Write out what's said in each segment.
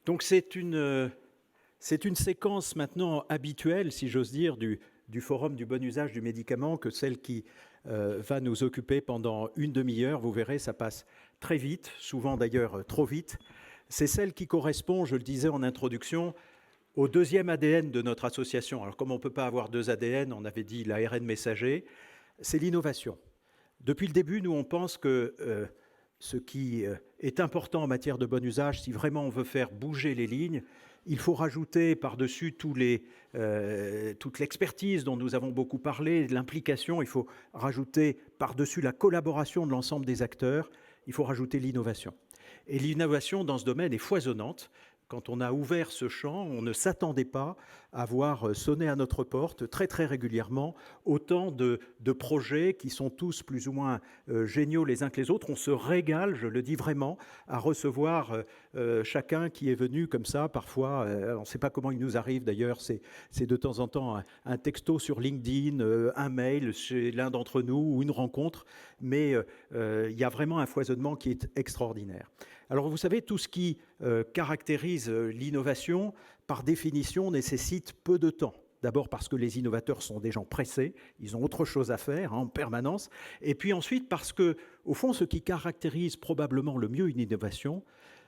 Donc c'est une séquence maintenant habituelle, si j'ose dire, du Forum du bon usage du médicament, que celle qui va nous occuper pendant une demi-heure. Vous verrez, ça passe très vite, souvent d'ailleurs trop vite. C'est celle qui correspond, je le disais en introduction, au deuxième ADN de notre association. Alors comme on ne peut pas avoir deux ADN, on avait dit l'ARN messager, c'est l'innovation. Depuis le début, nous, on pense que ce qui est important en matière de bon usage, si vraiment on veut faire bouger les lignes, il faut rajouter par-dessus toute l'expertise dont nous avons beaucoup parlé, l'implication, il faut rajouter par-dessus la collaboration de l'ensemble des acteurs, il faut rajouter l'innovation. Et l'innovation dans ce domaine est foisonnante. Quand on a ouvert ce champ, on ne s'attendait pas à voir sonner à notre porte très très régulièrement autant de projets qui sont tous plus ou moins géniaux les uns que les autres. On se régale, je le dis vraiment, à recevoir chacun qui est venu comme ça. Parfois, on ne sait pas comment il nous arrive d'ailleurs, c'est de temps en temps un texto sur LinkedIn, un mail chez l'un d'entre nous ou une rencontre, mais il y a vraiment un foisonnement qui est extraordinaire. Alors vous savez, tout ce qui caractérise l'innovation, par définition, nécessite peu de temps. D'abord parce que les innovateurs sont des gens pressés, ils ont autre chose à faire en permanence. Et puis ensuite parce que, au fond, ce qui caractérise probablement le mieux une innovation,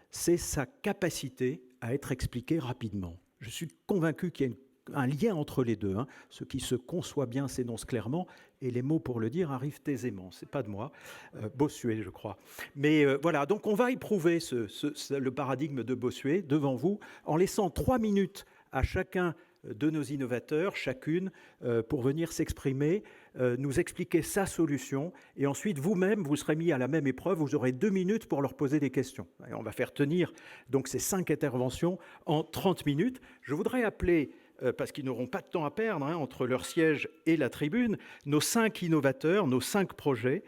c'est sa capacité à être expliquée rapidement. Je suis convaincu qu'il y a un lien entre les deux. Ce qui se conçoit bien s'énonce clairement, et les mots pour le dire arrivent aisément. C'est pas de moi, Bossuet, je crois. Mais voilà, donc on va éprouver le paradigme de Bossuet devant vous, en laissant 3 minutes à chacun de nos innovateurs, chacune, pour venir s'exprimer, nous expliquer sa solution, et ensuite vous-même, vous serez mis à la même épreuve, vous aurez 2 minutes pour leur poser des questions. Et on va faire tenir donc ces 5 interventions en 30 minutes. Je voudrais appeler, parce qu'ils n'auront pas de temps à perdre entre leur siège et la tribune, nos 5 innovateurs, nos 5 projets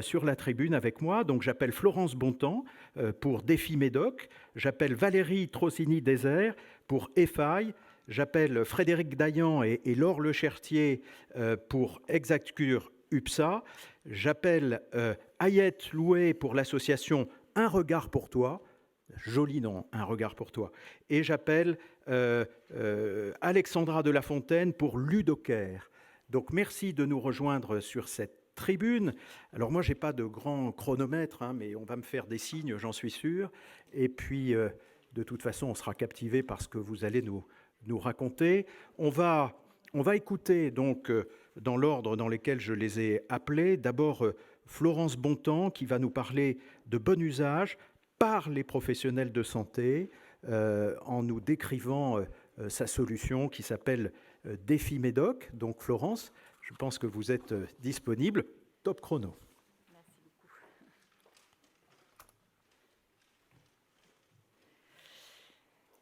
sur la tribune avec moi. Donc j'appelle Florence Bontemps pour Défi Médoc, j'appelle Valérie Trossini-Désert pour EFI, j'appelle Frédéric Dayan et Laure Lechertier pour Exactcure UPSA, j'appelle Ayette Louet pour l'association Un regard pour toi, joli nom, Un regard pour toi, et j'appelle Alexandra de la Fontaine pour Ludocare. Donc merci de nous rejoindre sur cette tribune. Alors moi, je n'ai pas de grand chronomètre, mais on va me faire des signes, j'en suis sûr. Et puis, de toute façon, on sera captivé par ce que vous allez nous raconter. On va écouter, donc, dans l'ordre dans lequel je les ai appelés, d'abord Florence Bontemps, qui va nous parler de bon usage par les professionnels de santé, en nous décrivant sa solution qui s'appelle Défi Médoc. Donc Florence, je pense que vous êtes disponible. Top chrono. Merci beaucoup.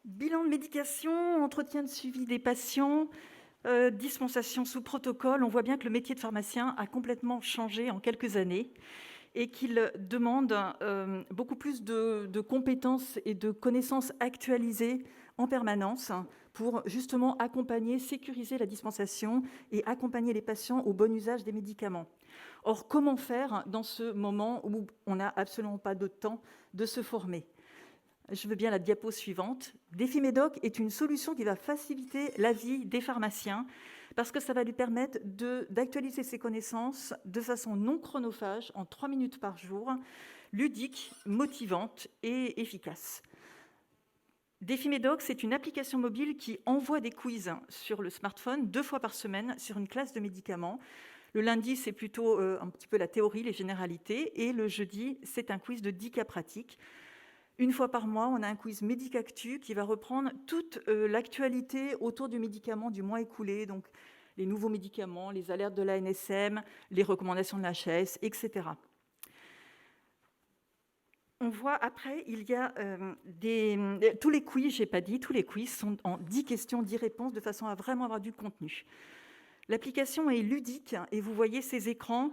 Bilan de médication, entretien de suivi des patients, dispensation sous protocole. On voit bien que le métier de pharmacien a complètement changé en quelques années et qu'il demande beaucoup plus de compétences et de connaissances actualisées en permanence pour justement accompagner, sécuriser la dispensation et accompagner les patients au bon usage des médicaments. Or, comment faire dans ce moment où on n'a absolument pas de temps de se former ? Je veux bien la diapo suivante. Défi Médoc est une solution qui va faciliter la vie des pharmaciens parce que ça va lui permettre d'actualiser ses connaissances de façon non chronophage, en 3 minutes par jour, ludique, motivante et efficace. Défi Médoc, c'est une application mobile qui envoie des quiz sur le smartphone 2 fois par semaine sur une classe de médicaments. Le lundi, c'est plutôt un petit peu la théorie, les généralités, et le jeudi, c'est un quiz de 10 cas pratiques. Une fois par mois, on a un quiz Médicactu qui va reprendre toute l'actualité autour du médicament du mois écoulé, donc les nouveaux médicaments, les alertes de l'ANSM, les recommandations de l'HAS, etc. On voit après, il y a tous les quiz, je n'ai pas dit, tous les quiz sont en 10 questions, 10 réponses, de façon à vraiment avoir du contenu. L'application est ludique et vous voyez ces écrans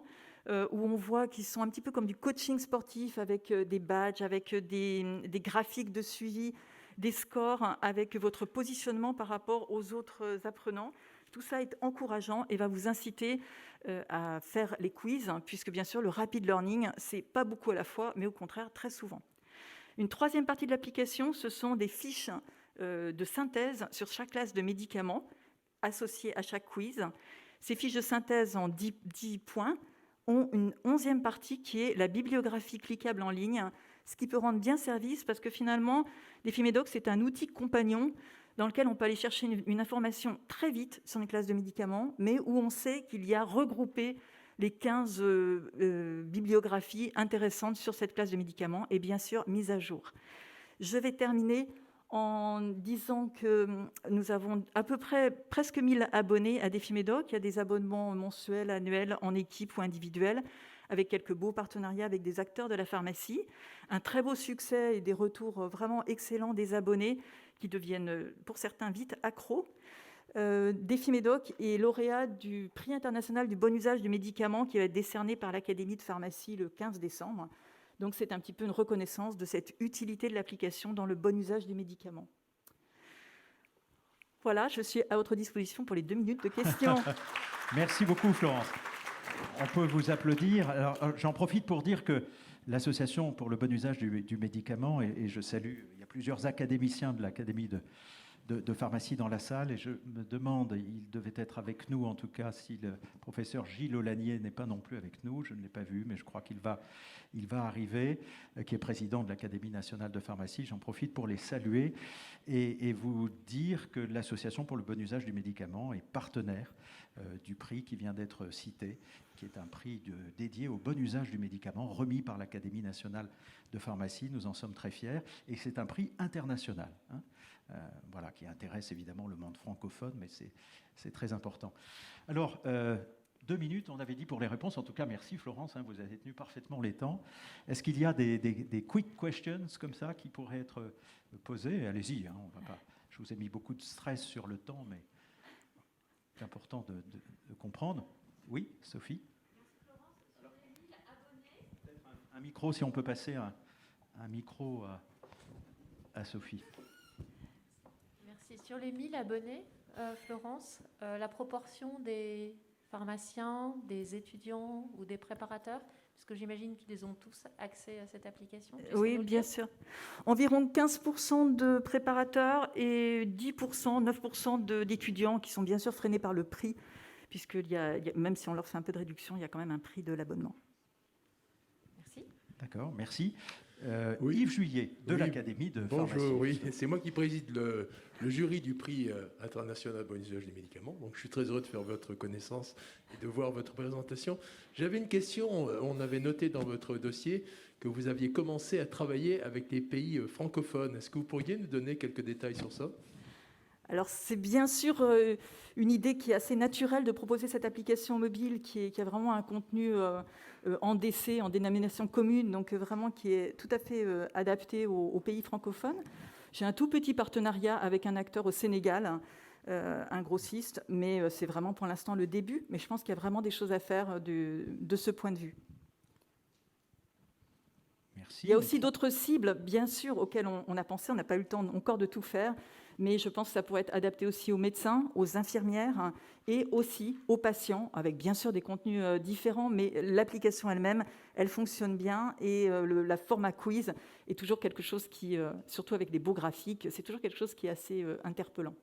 où on voit qu'ils sont un petit peu comme du coaching sportif avec des badges, avec des graphiques de suivi, des scores, avec votre positionnement par rapport aux autres apprenants. Tout ça est encourageant et va vous inciter à faire les quiz, puisque bien sûr, le rapid learning, c'est pas beaucoup à la fois, mais au contraire, très souvent. Une troisième partie de l'application, ce sont des fiches de synthèse sur chaque classe de médicaments associées à chaque quiz. Ces fiches de synthèse en 10 points ont une 11e partie qui est la bibliographie cliquable en ligne, ce qui peut rendre bien service parce que finalement, Defimedoc, c'est un outil compagnon dans lequel on peut aller chercher une information très vite sur une classe de médicaments, mais où on sait qu'il y a regroupé les 15 bibliographies intéressantes sur cette classe de médicaments et bien sûr mises à jour. Je vais terminer en disant que nous avons à peu près presque 1000 abonnés à Defimedoc. Il y a des abonnements mensuels, annuels, en équipe ou individuels, avec quelques beaux partenariats avec des acteurs de la pharmacie. Un très beau succès et des retours vraiment excellents des abonnés qui deviennent pour certains vite accros. Defimedoc est lauréat du prix international du bon usage du médicament qui va être décerné par l'Académie de pharmacie le 15 décembre. Donc c'est un petit peu une reconnaissance de cette utilité de l'application dans le bon usage du médicament. Voilà, je suis à votre disposition pour les 2 minutes de questions. Merci beaucoup, Florence. On peut vous applaudir. Alors, j'en profite pour dire que l'Association pour le bon usage du médicament, et je salue, il y a plusieurs académiciens de l'Académie de pharmacie dans la salle, et je me demande, il devait être avec nous en tout cas, si le professeur Gilles Aulagnier n'est pas non plus avec nous, je ne l'ai pas vu, mais je crois qu'il va arriver, qui est président de l'Académie nationale de pharmacie. J'en profite pour les saluer et vous dire que l'Association pour le bon usage du médicament est partenaire du prix qui vient d'être cité, qui est un prix dédié au bon usage du médicament, remis par l'Académie nationale de pharmacie. Nous en sommes très fiers, et c'est un prix international, hein. Voilà, qui intéresse évidemment le monde francophone, mais c'est très important. Alors, 2 minutes, on avait dit pour les réponses. En tout cas, merci Florence, hein, vous avez tenu parfaitement les temps. Est-ce qu'il y a des quick questions comme ça qui pourraient être posées? Allez-y, hein, on va pas. Je vous ai mis beaucoup de stress sur le temps, mais c'est important de comprendre. Oui, Sophie? Un micro, si on peut passer un micro à Sophie. Merci. Sur les 1000 abonnés, Florence, la proportion des pharmaciens, des étudiants ou des préparateurs, parce que j'imagine qu'ils ont tous accès à cette application. Oui, bien sûr. Environ 15% de préparateurs et 10%, 9% d'étudiants qui sont bien sûr freinés par le prix, puisque même si on leur fait un peu de réduction, il y a quand même un prix de l'abonnement. Merci. D'accord, merci. Oui. Yves Juillet, de l'Académie de pharmacie. Bonjour, oui, c'est moi qui préside le jury du prix international bon usage des médicaments. Donc je suis très heureux de faire votre connaissance et de voir votre présentation. J'avais une question, on avait noté dans votre dossier que vous aviez commencé à travailler avec les pays francophones. Est-ce que vous pourriez nous donner quelques détails sur ça ? Alors c'est bien sûr une idée qui est assez naturelle de proposer cette application mobile qui a vraiment un contenu en DC, en dénomination commune, donc vraiment qui est tout à fait adapté aux pays francophones. J'ai un tout petit partenariat avec un acteur au Sénégal, un grossiste, mais c'est vraiment pour l'instant le début. Mais je pense qu'il y a vraiment des choses à faire de ce point de vue. Merci. Il y a aussi d'autres cibles, bien sûr, auxquelles on a pensé. On n'a pas eu le temps encore de tout faire, mais je pense que ça pourrait être adapté aussi aux médecins, aux infirmières et aussi aux patients, avec bien sûr des contenus différents, mais l'application elle-même, elle fonctionne bien et la format quiz est toujours quelque chose qui, surtout avec des beaux graphiques, c'est toujours quelque chose qui est assez interpellant.